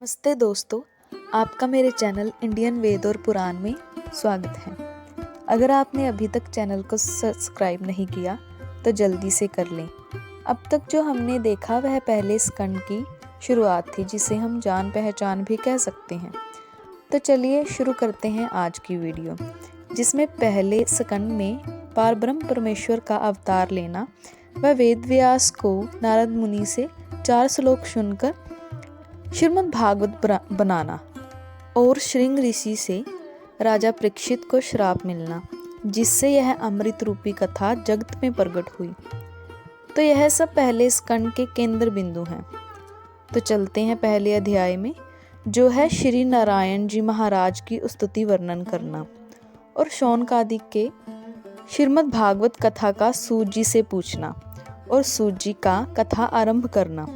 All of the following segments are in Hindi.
नमस्ते दोस्तों, आपका मेरे चैनल इंडियन वेद और पुराण में स्वागत है। अगर आपने अभी तक चैनल को सब्सक्राइब नहीं किया तो जल्दी से कर लें। अब तक जो हमने देखा वह पहले स्कंद की शुरुआत थी, जिसे हम जान पहचान भी कह सकते हैं। तो चलिए शुरू करते हैं आज की वीडियो, जिसमें पहले स्कंद में पारब्रह्म परमेश्वर का अवतार लेना व वेद व्यास को नारद मुनि से 4 श्लोक सुनकर श्रीमद् भागवत बनाना और श्रृंग ऋषि से राजा परीक्षित को श्राप मिलना, जिससे यह अमृत रूपी कथा जगत में प्रकट हुई। तो यह सब पहले स्कंद के केंद्र बिंदु हैं। तो चलते हैं पहले अध्याय में, जो है श्री नारायण जी महाराज की स्तुति वर्णन करना और शौनकादिक के श्रीमद् भागवत कथा का सूत जी से पूछना और सूत जी का कथा आरंभ करना।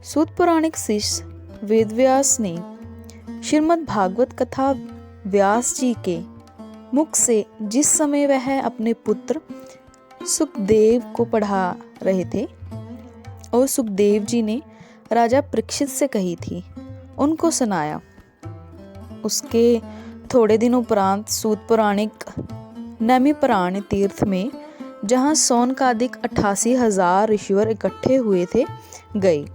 सूत पौराणिक शिष्य वेदव्यास ने श्रीमद् भागवत कथा व्यास जी के मुख से जिस समय वह अपने पुत्र सुखदेव को पढ़ा रहे थे और सुखदेव जी ने राजा परीक्षित से कही थी, उनको सुनाया। उसके थोड़े दिन उपरांत सूत पौराणिक नैमिप्राण तीर्थ में, जहाँ शौनकादिक 88,000 ऋषिवर इकट्ठे हुए थे, गए।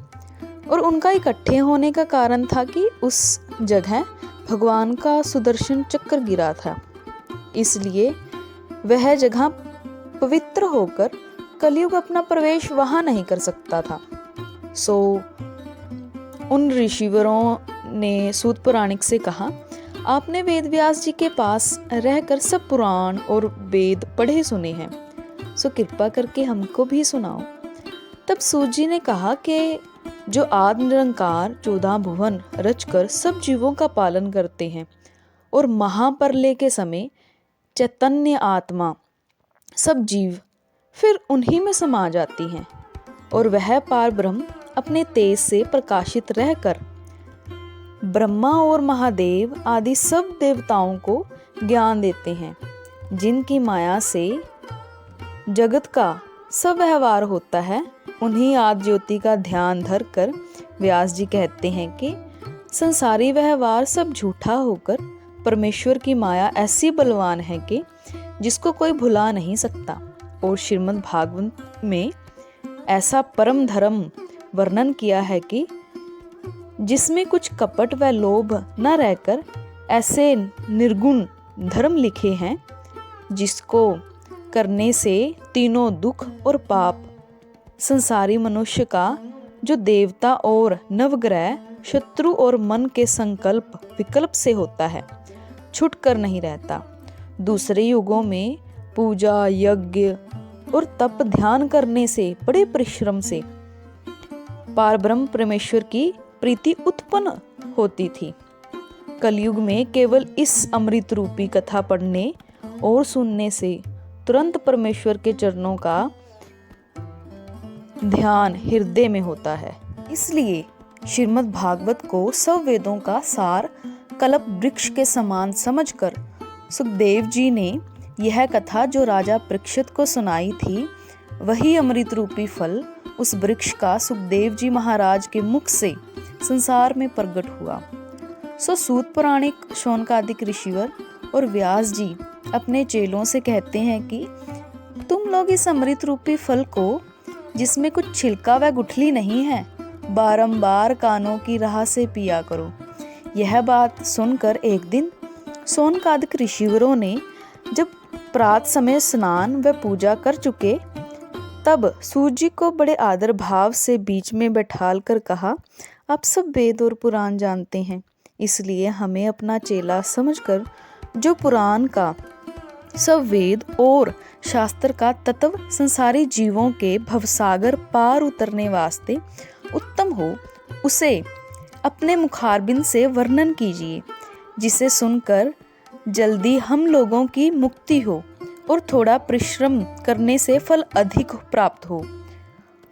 और उनका इकट्ठे होने का कारण था कि उस जगह भगवान का सुदर्शन चक्र गिरा था, इसलिए वह जगह पवित्र होकर कलयुग अपना प्रवेश वहां नहीं कर सकता था। सो उन ऋषिवरों ने सूत पौराणिक से कहा, आपने वेद व्यास जी के पास रहकर सब पुराण और वेद पढ़े सुने हैं, सो कृपा करके हमको भी सुनाओ। तब सूत जी ने कहा कि जो आदि निरंकार 14 भुवन रचकर सब जीवों का पालन करते हैं और महाप्रलय के समय चैतन्य आत्मा सब जीव फिर उन्हीं में समा जाती हैं और वह पार ब्रह्म अपने तेज से प्रकाशित रहकर ब्रह्मा और महादेव आदि सब देवताओं को ज्ञान देते हैं, जिनकी माया से जगत का सब व्यवहार होता है। उन्हीं आदि ज्योति का ध्यान धर कर व्यास जी कहते हैं कि संसारी व्यवहार सब झूठा होकर परमेश्वर की माया ऐसी बलवान है कि जिसको कोई भुला नहीं सकता। और श्रीमद् भागवत में ऐसा परम धर्म वर्णन किया है कि जिसमें कुछ कपट व लोभ न रहकर ऐसे निर्गुण धर्म लिखे हैं, जिसको करने से तीनों दुख और पाप संसारी मनुष्य का, जो देवता और नवग्रह शत्रु और मन के संकल्प विकल्प से होता है, छूट कर नहीं रहता। दूसरे युगों में पूजा यज्ञ और तप ध्यान करने से, बड़े परिश्रम से पारब्रह्म परमेश्वर की प्रीति उत्पन्न होती थी। कलयुग में केवल इस अमृत रूपी कथा पढ़ने और सुनने से तुरंत परमेश्वर के चरणों का ध्यान हृदय में होता है। इसलिए श्रीमद् भागवत को सब वेदों का सार कल्प वृक्ष के समान समझकर सुखदेव जी ने यह कथा जो राजा परीक्षित को सुनाई थी, वही अमृत रूपी फल उस वृक्ष का सुखदेव जी महाराज के मुख से संसार में प्रकट हुआ। सो सूत पौराणिक शौनकादिक ऋषिवर और व्यास जी अपने चेलों से कहते हैं कि तुम लोग इस अमृत रूपी फल को, जिसमें कुछ छिलका व गुठली नहीं है, बारंबार कानों की राह से पिया करो। यह बात सुनकर एक दिन शौनकादिक ऋषिवरों ने जब प्रात समय स्नान व पूजा कर चुके, तब सूत जी को बड़े आदर भाव से बीच में बैठाल कर कहा, आप सब वेद और पुराण जानते हैं, इसलिए हमें अपना चेला समझकर जो पुराण का, सब वेद और शास्त्र का तत्व संसारी जीवों के भवसागर पार उतरने वास्ते उत्तम हो, उसे अपने मुखारबिंद से वर्णन कीजिए, जिसे सुनकर जल्दी हम लोगों की मुक्ति हो और थोड़ा परिश्रम करने से फल अधिक प्राप्त हो।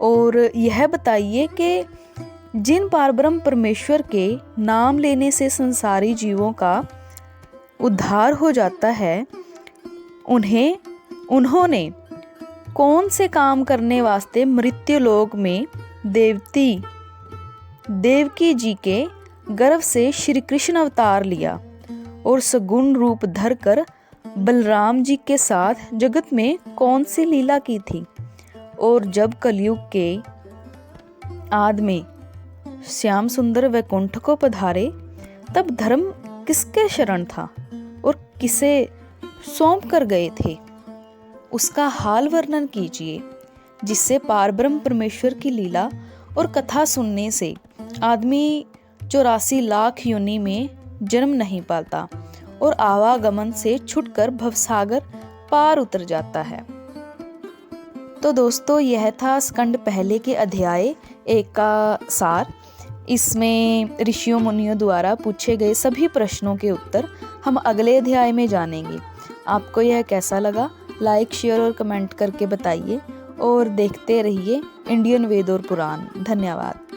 और यह बताइए कि जिन पारब्रह्म परमेश्वर के नाम लेने से संसारी जीवों का उद्धार हो जाता है, उन्होंने कौन से काम करने वास्ते मृत्यु लोक में देवकी जी के गर्भ से श्री कृष्ण अवतार लिया और सगुण रूप धरकर बलराम जी के साथ जगत में कौन सी लीला की थी। और जब कलयुग के आदि में श्याम सुंदर वैकुंठ को पधारे तब धर्म किसके शरण था और किसे सौंप कर गए थे, उसका हाल वर्णन कीजिए, जिससे पारब्रह्म परमेश्वर की लीला और कथा सुनने से आदमी 84 लाख योनि में जन्म नहीं पाता और आवागमन से छुटकर भवसागर पार उतर जाता है। तो दोस्तों, यह था स्कंद पहले के अध्याय 1 का सार। इसमें ऋषियों मुनियों द्वारा पूछे गए सभी प्रश्नों के उत्तर हम अगले अध्याय में जानेंगे। आपको यह कैसा लगा? लाइक, शेयर और कमेंट करके बताइए और देखते रहिए इंडियन वेद और पुराण। धन्यवाद।